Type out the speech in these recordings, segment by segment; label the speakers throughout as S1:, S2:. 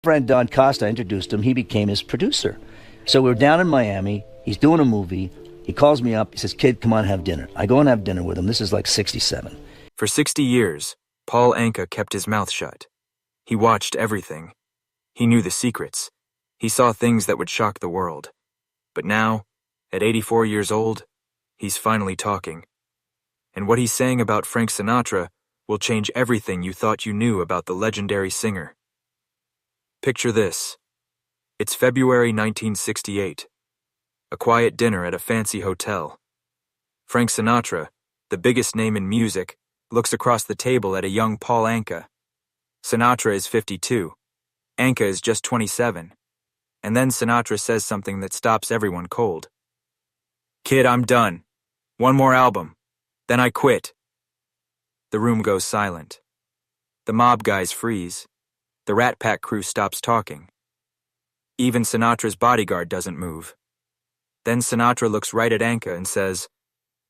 S1: friend Don Costa introduced him. He became his producer. So we're down in Miami. He's doing a movie. He calls me up. He says, "Kid, come on, have dinner." I go and have dinner with him. This is like 67.
S2: For 60 years, Paul Anka kept his mouth shut. He watched everything. He knew the secrets. He saw things that would shock the world. But now, at 84 years old, he's finally talking. And what he's saying about Frank Sinatra will change everything you thought you knew about the legendary singer. Picture this. It's February 1968. A quiet dinner at a fancy hotel. Frank Sinatra, the biggest name in music, looks across the table at a young Paul Anka. Sinatra is 52. Anka is just 27. And then Sinatra says something that stops everyone cold. "Kid, I'm done. One more album. Then I quit." The room goes silent. The mob guys freeze. The Rat Pack crew stops talking. Even Sinatra's bodyguard doesn't move. Then Sinatra looks right at Anka and says,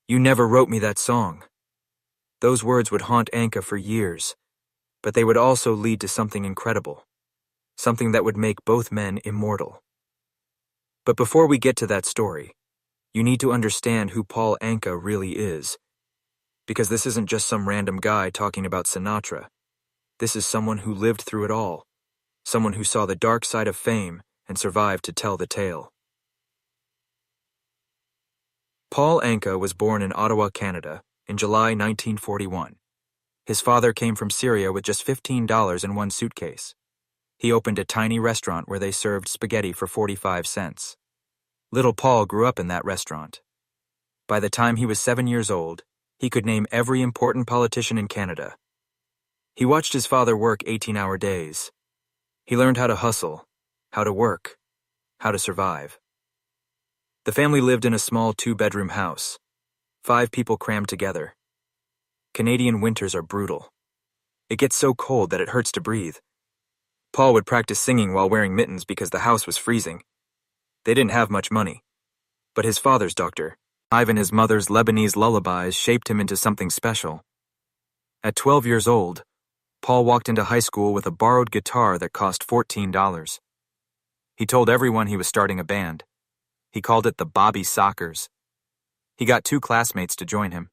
S2: "You never wrote me that song." Those words would haunt Anka for years, but they would also lead to something incredible, something that would make both men immortal. But before we get to that story, you need to understand who Paul Anka really is, because this isn't just some random guy talking about Sinatra. This is someone who lived through it all, someone who saw the dark side of fame and survived to tell the tale. Paul Anka was born in Ottawa, Canada, in July 1941. His father came from Syria with just $15 in one suitcase. He opened a tiny restaurant where they served spaghetti for 45 cents. Little Paul grew up in that restaurant. By the time he was 7 years old, he could name every important politician in Canada. He watched his father work 18-hour days. He learned how to hustle, how to work, how to survive. The family lived in a small 2-bedroom house, 5 people crammed together. Canadian winters are brutal. It gets so cold that it hurts to breathe. Paul would practice singing while wearing mittens because the house was freezing. They didn't have much money. But his father's doctor, Ivan, his mother's Lebanese lullabies shaped him into something special. At 12 years old, Paul walked into high school with a borrowed guitar that cost $14. He told everyone he was starting a band. He called it the Bobby Sockers. He got 2 classmates to join him.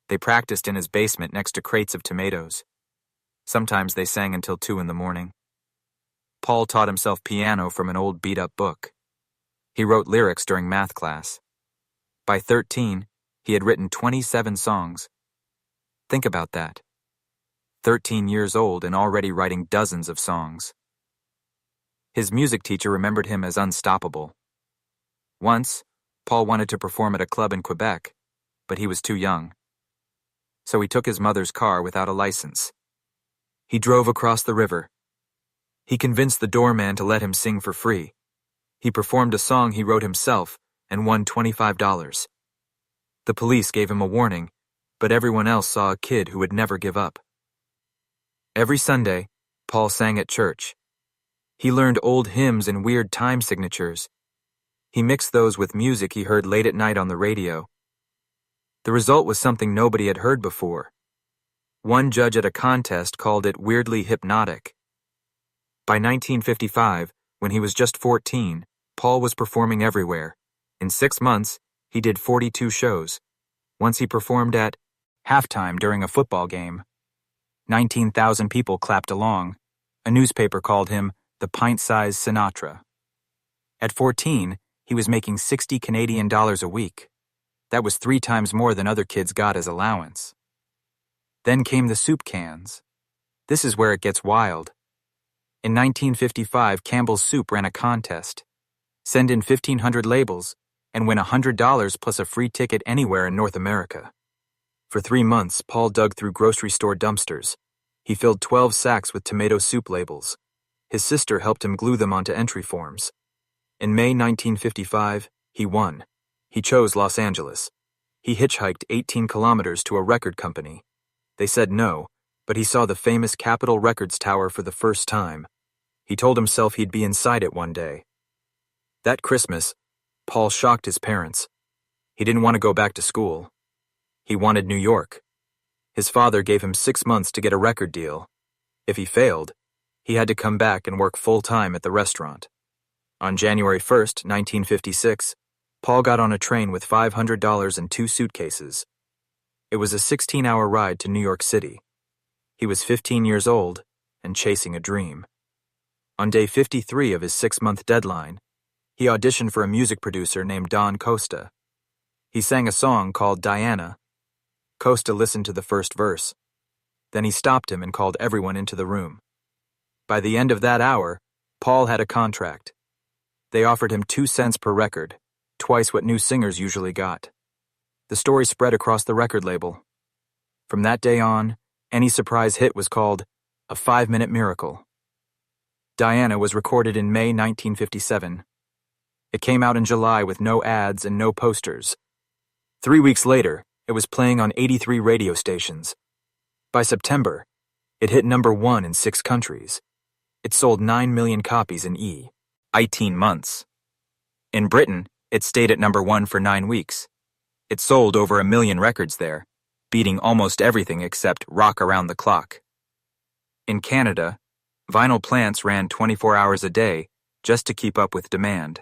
S2: They practiced in his basement next to crates of tomatoes. Sometimes they sang until 2 in the morning. Paul taught himself piano from an old beat-up book. He wrote lyrics during math class. By 13, he had written 27 songs. Think about that. 13 years old and already writing dozens of songs. His music teacher remembered him as unstoppable. Once, Paul wanted to perform at a club in Quebec, but he was too young. So he took his mother's car without a license. He drove across the river. He convinced the doorman to let him sing for free. He performed a song he wrote himself and won $25. The police gave him a warning, but everyone else saw a kid who would never give up. Every Sunday, Paul sang at church. He learned old hymns and weird time signatures. He mixed those with music he heard late at night on the radio. The result was something nobody had heard before. One judge at a contest called it weirdly hypnotic. By 1955, when he was just 14, Paul was performing everywhere. In 6 months, he did 42 shows. Once he performed at halftime during a football game. 19,000 people clapped along. A newspaper called him the pint-sized Sinatra. At 14, he was making 60 Canadian dollars a week. That was 3 times more than other kids got as allowance. Then came the soup cans. This is where it gets wild. In 1955, Campbell's Soup ran a contest. Send in 1,500 labels and win $100 plus a free ticket anywhere in North America. For 3 months, Paul dug through grocery store dumpsters. He filled 12 sacks with tomato soup labels. His sister helped him glue them onto entry forms. In May 1955, he won. He chose Los Angeles. He hitchhiked 18 kilometers to a record company. They said no, but he saw the famous Capitol Records Tower for the first time. He told himself he'd be inside it one day. That Christmas, Paul shocked his parents. He didn't want to go back to school. He wanted New York. His father gave him 6 months to get a record deal. If he failed, he had to come back and work full-time at the restaurant. On January 1st, 1956, Paul got on a train with $500 and 2 suitcases. It was a 16-hour ride to New York City. He was 15 years old and chasing a dream. On day 53 of his 6-month deadline, he auditioned for a music producer named Don Costa. He sang a song called Diana. Costa listened to the first verse. Then he stopped him and called everyone into the room. By the end of that hour, Paul had a contract. They offered him 2 cents per record, twice what new singers usually got. The story spread across the record label. From that day on, any surprise hit was called a 5-minute miracle. Diana was recorded in May 1957. It came out in July with no ads and no posters. 3 weeks later, it was playing on 83 radio stations. By September, it hit number 1 in 6 countries. It sold 9 million copies in 18 months. In Britain, it stayed at number 1 for 9 weeks. It sold over 1 million records there, beating almost everything except Rock Around the Clock. In Canada, vinyl plants ran 24 hours a day just to keep up with demand.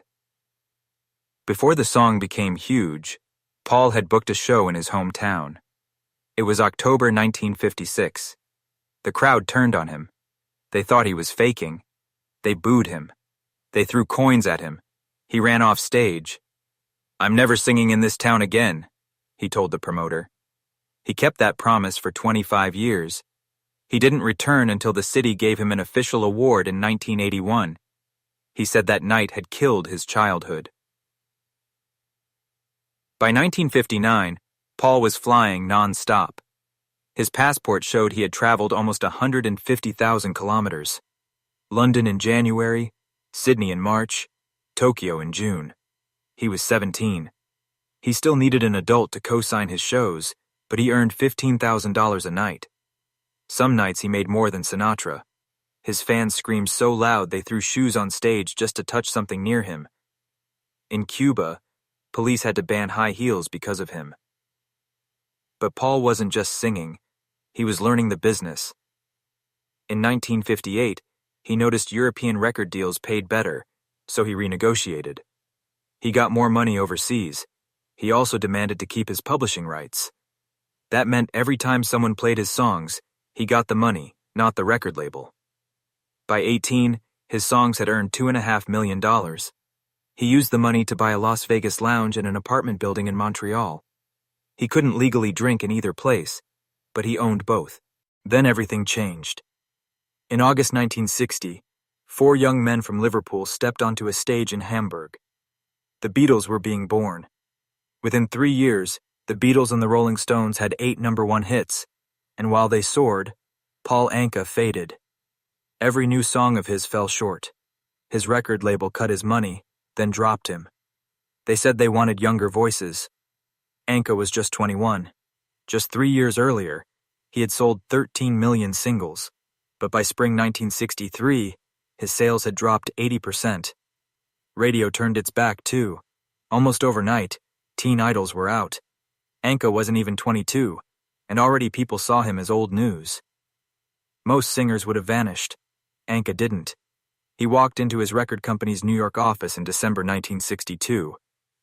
S2: Before the song became huge, Paul had booked a show in his hometown. It was October 1956. The crowd turned on him. They thought he was faking. They booed him. They threw coins at him. He ran off stage. "I'm never singing in this town again," he told the promoter. He kept that promise for 25 years. He didn't return until the city gave him an official award in 1981. He said that night had killed his childhood. By 1959, Paul was flying non-stop. His passport showed he had traveled almost 150,000 kilometers. London in January, Sydney in March, Tokyo in June. He was 17. He still needed an adult to co-sign his shows, but he earned $15,000 a night. Some nights he made more than Sinatra. His fans screamed so loud they threw shoes on stage just to touch something near him. In Cuba, police had to ban high heels because of him. But Paul wasn't just singing, he was learning the business. In 1958, he noticed European record deals paid better, so he renegotiated. He got more money overseas. He also demanded to keep his publishing rights. That meant every time someone played his songs, he got the money, not the record label. By 18, his songs had earned $2.5 million. He used the money to buy a Las Vegas lounge and an apartment building in Montreal. He couldn't legally drink in either place, but he owned both. Then everything changed. In August 1960, 4 young men from Liverpool stepped onto a stage in Hamburg. The Beatles were being born. Within 3 years, the Beatles and the Rolling Stones had 8 number-1 hits, and while they soared, Paul Anka faded. Every new song of his fell short. His record label cut his money, then dropped him. They said they wanted younger voices. Anka was just 21. Just 3 years earlier, he had sold 13 million singles, but by spring 1963, his sales had dropped 80%. Radio turned its back too. Almost overnight, teen idols were out. Anka wasn't even 22, and already people saw him as old news. Most singers would have vanished. Anka didn't. He walked into his record company's New York office in December 1962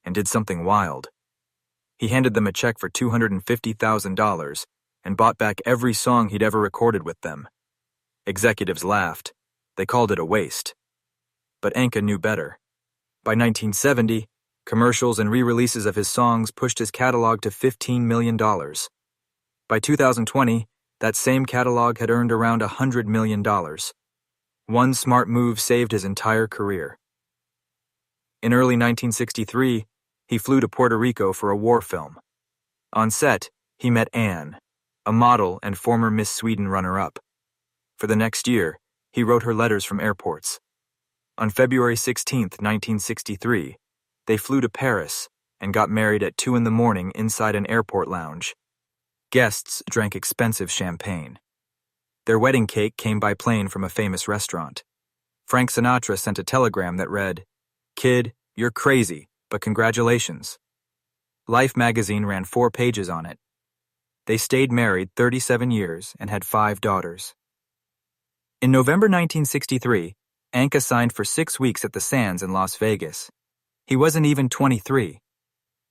S2: and did something wild. He handed them a check for $250,000 and bought back every song he'd ever recorded with them. Executives laughed. They called it a waste. But Anka knew better. By 1970, commercials and re-releases of his songs pushed his catalog to $15 million. By 2020, that same catalog had earned around $100 million. One smart move saved his entire career. In early 1963, he flew to Puerto Rico for a war film. On set, he met Anne, a model and former Miss Sweden runner-up. For the next year, he wrote her letters from airports. On February 16, 1963, they flew to Paris and got married at 2 a.m. inside an airport lounge. Guests drank expensive champagne. Their wedding cake came by plane from a famous restaurant. Frank Sinatra sent a telegram that read, "Kid, you're crazy, but congratulations." Life magazine ran 4 pages on it. They stayed married 37 years and had 5 daughters. In November 1963, Anka signed for 6 weeks at the Sands in Las Vegas. He wasn't even 23.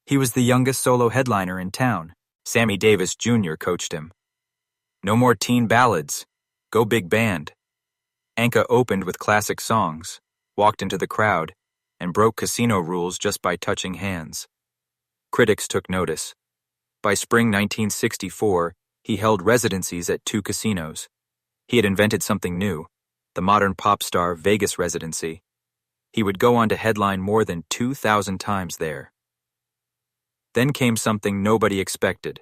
S2: He was the youngest solo headliner in town. Sammy Davis Jr. coached him. No more teen ballads. Go big band. Anka opened with classic songs, walked into the crowd, and broke casino rules just by touching hands. Critics took notice. By spring 1964, he held residencies at 2 casinos. He had invented something new, the modern pop star Vegas residency. He would go on to headline more than 2,000 times there. Then came something nobody expected.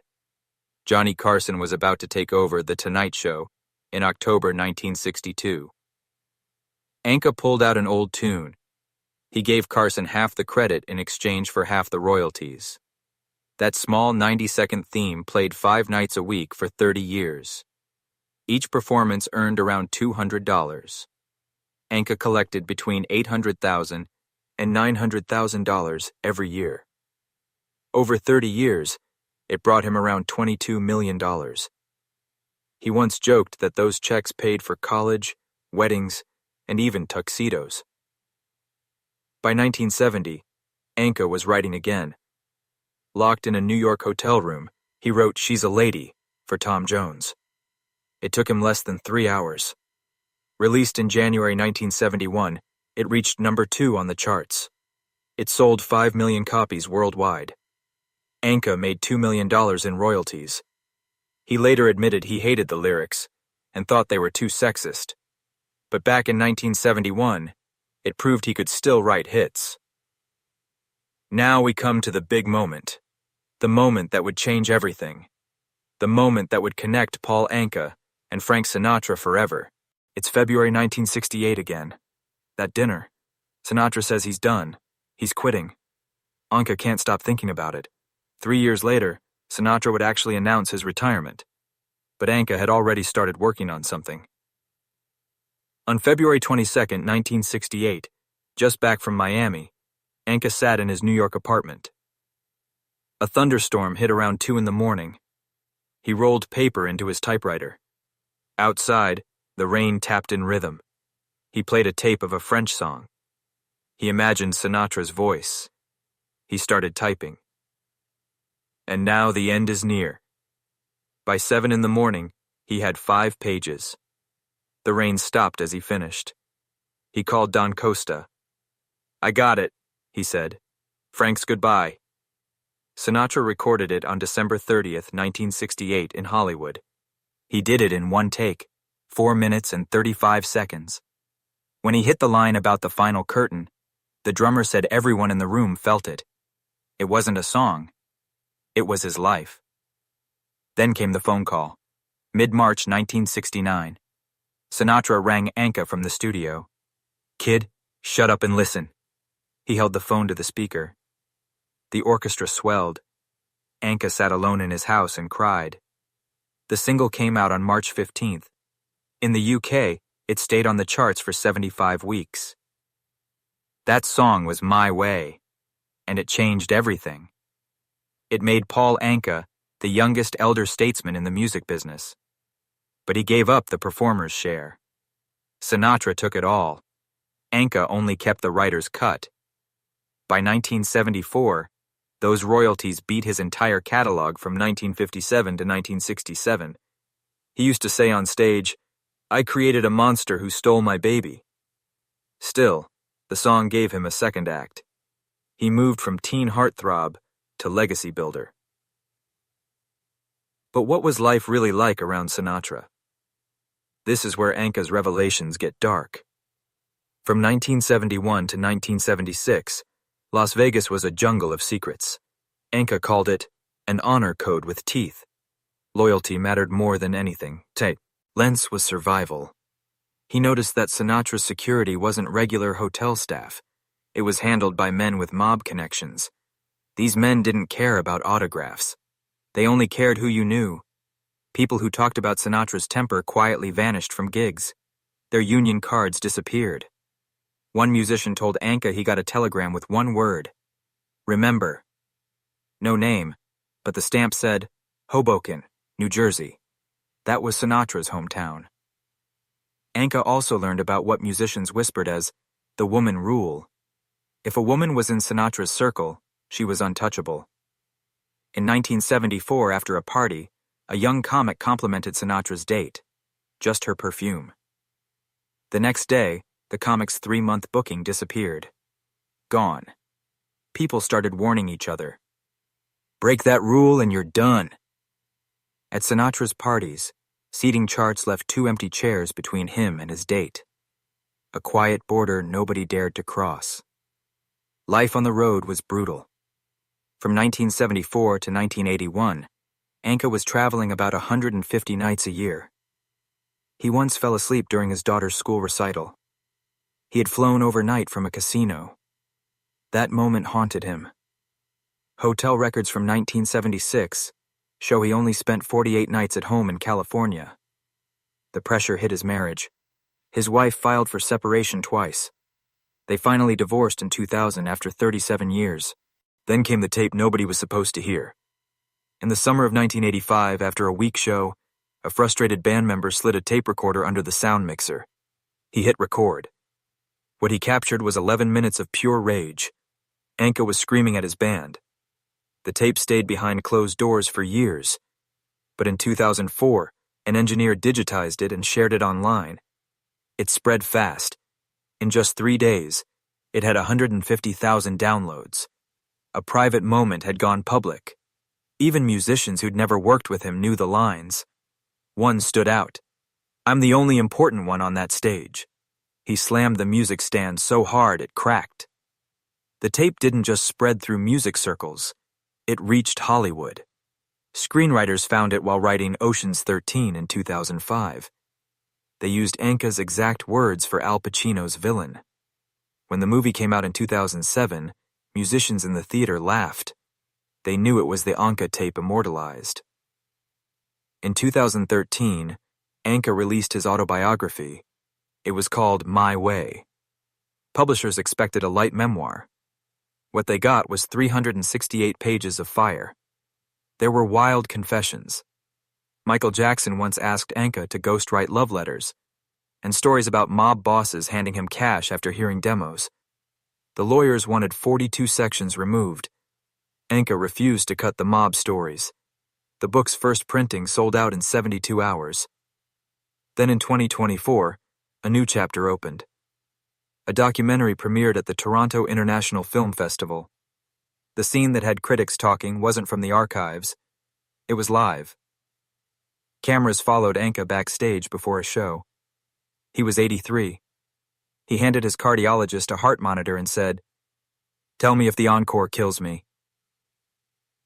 S2: Johnny Carson was about to take over The Tonight Show in October 1962. Anka pulled out an old tune. He gave Carson half the credit in exchange for half the royalties. That small 90-second theme played 5 nights a week for 30 years. Each performance earned around $200. Anka collected between $800,000 and $900,000 every year. Over 30 years, it brought him around $22 million. He once joked that those checks paid for college, weddings, and even tuxedos. By 1970, Anka was writing again. Locked in a New York hotel room, he wrote She's a Lady for Tom Jones. It took him less than 3 hours. Released in January 1971, it reached number 2 on the charts. It sold 5 million copies worldwide. Anka made $2 million in royalties. He later admitted he hated the lyrics and thought they were too sexist. But back in 1971, it proved he could still write hits. Now we come to the big moment. The moment that would change everything. The moment that would connect Paul Anka and Frank Sinatra forever. It's February 1968 again. That dinner. Sinatra says he's done. He's quitting. Anka can't stop thinking about it. 3 years later, Sinatra would actually announce his retirement. But Anka had already started working on something. On February 22, 1968, just back from Miami, Anka sat in his New York apartment. A thunderstorm hit around 2 in the morning. He rolled paper into his typewriter. Outside, the rain tapped in rhythm. He played a tape of a French song. He imagined Sinatra's voice. He started typing. And now the end is near. By 7 in the morning, he had 5 pages. The rain stopped as he finished. He called Don Costa. I got it, he said. Frank's goodbye. Sinatra recorded it on December 30th, 1968 in Hollywood. He did it in one take, 4 minutes and 35 seconds. When he hit the line about the final curtain, the drummer said everyone in the room felt it. It wasn't a song. It was his life. Then came the phone call. Mid-March 1969. Sinatra rang Anka from the studio. Kid, shut up and listen. He held the phone to the speaker. The orchestra swelled. Anka sat alone in his house and cried. The single came out on March 15th. In the UK, it stayed on the charts for 75 weeks. That song was My Way, and it changed everything. It made Paul Anka the youngest elder statesman in the music business. But he gave up the performer's share. Sinatra took it all. Anka only kept the writer's cut. By 1974, those royalties beat his entire catalog from 1957 to 1967. He used to say on stage, I created a monster who stole my baby. Still, the song gave him a second act. He moved from teen heartthrob to legacy builder. But what was life really like around Sinatra? This is where Anka's revelations get dark. From 1971 to 1976, Las Vegas was a jungle of secrets. Anka called it an honor code with teeth. Loyalty mattered more than anything. Lens was survival. He noticed that Sinatra's security wasn't regular hotel staff. It was handled by men with mob connections. These men didn't care about autographs. They only cared who you knew. People who talked about Sinatra's temper quietly vanished from gigs. Their union cards disappeared. One musician told Anka he got a telegram with one word. Remember. No name, but the stamp said, Hoboken, New Jersey. That was Sinatra's hometown. Anka also learned about what musicians whispered as the woman rule. If a woman was in Sinatra's circle, she was untouchable. In 1974, after a party, a young comic complimented Sinatra's date, just her perfume. The next day, the comic's 3-month booking disappeared. Gone. People started warning each other. Break that rule and you're done. At Sinatra's parties, seating charts left 2 empty chairs between him and his date. A quiet border nobody dared to cross. Life on the road was brutal. From 1974 to 1981, Anka was traveling about 150 nights a year. He once fell asleep during his daughter's school recital. He had flown overnight from a casino. That moment haunted him. Hotel records from 1976 show he only spent 48 nights at home in California. The pressure hit his marriage. His wife filed for separation twice. They finally divorced in 2000 after 37 years. Then came the tape nobody was supposed to hear. In the summer of 1985, after a weak show, a frustrated band member slid a tape recorder under the sound mixer. He hit record. What he captured was 11 minutes of pure rage. Anka was screaming at his band. The tape stayed behind closed doors for years. But in 2004, an engineer digitized it and shared it online. It spread fast. In just 3 days, it had 150,000 downloads. A private moment had gone public. Even musicians who'd never worked with him knew the lines. One stood out. I'm the only important one on that stage. He slammed the music stand so hard it cracked. The tape didn't just spread through music circles. It reached Hollywood. Screenwriters found it while writing Ocean's 13 in 2005. They used Anka's exact words for Al Pacino's villain. When the movie came out in 2007, musicians in the theater laughed. They knew it was the Anka tape immortalized. In 2013, Anka released his autobiography. It was called My Way. Publishers expected a light memoir. What they got was 368 pages of fire. There were wild confessions. Michael Jackson once asked Anka to ghostwrite love letters, and stories about mob bosses handing him cash after hearing demos. The lawyers wanted 42 sections removed. Anka refused to cut the mob stories. The book's first printing sold out in 72 hours. Then in 2024, a new chapter opened. A documentary premiered at the Toronto International Film Festival. The scene that had critics talking wasn't from the archives. It was live. Cameras followed Anka backstage before a show. He was 83. He handed his cardiologist a heart monitor and said, "Tell me if the encore kills me."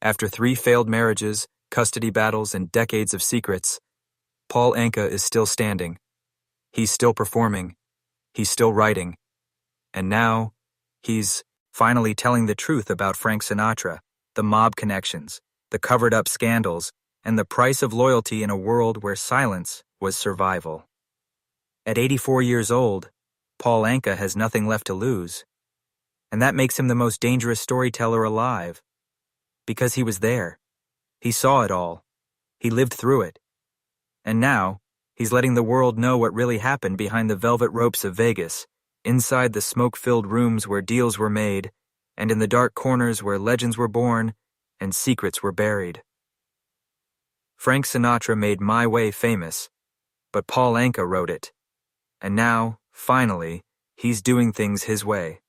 S2: After 3 failed marriages, custody battles, and decades of secrets, Paul Anka is still standing. He's still performing. He's still writing. And now, he's finally telling the truth about Frank Sinatra, the mob connections, the covered-up scandals, and the price of loyalty in a world where silence was survival. At 84 years old, Paul Anka has nothing left to lose. And that makes him the most dangerous storyteller alive. Because he was there. He saw it all. He lived through it. And now, he's letting the world know what really happened behind the velvet ropes of Vegas, inside the smoke-filled rooms where deals were made, and in the dark corners where legends were born and secrets were buried. Frank Sinatra made My Way famous, but Paul Anka wrote it. And now, finally, he's doing things his way,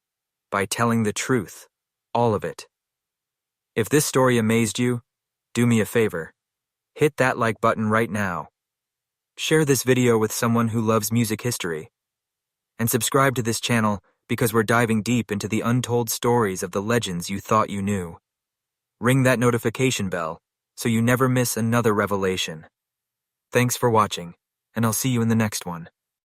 S2: by telling the truth, all of it. If this story amazed you, do me a favor. Hit that like button right now. Share this video with someone who loves music history. And subscribe to this channel because we're diving deep into the untold stories of the legends you thought you knew. Ring that notification bell so you never miss another revelation. Thanks for watching, and I'll see you in the next one.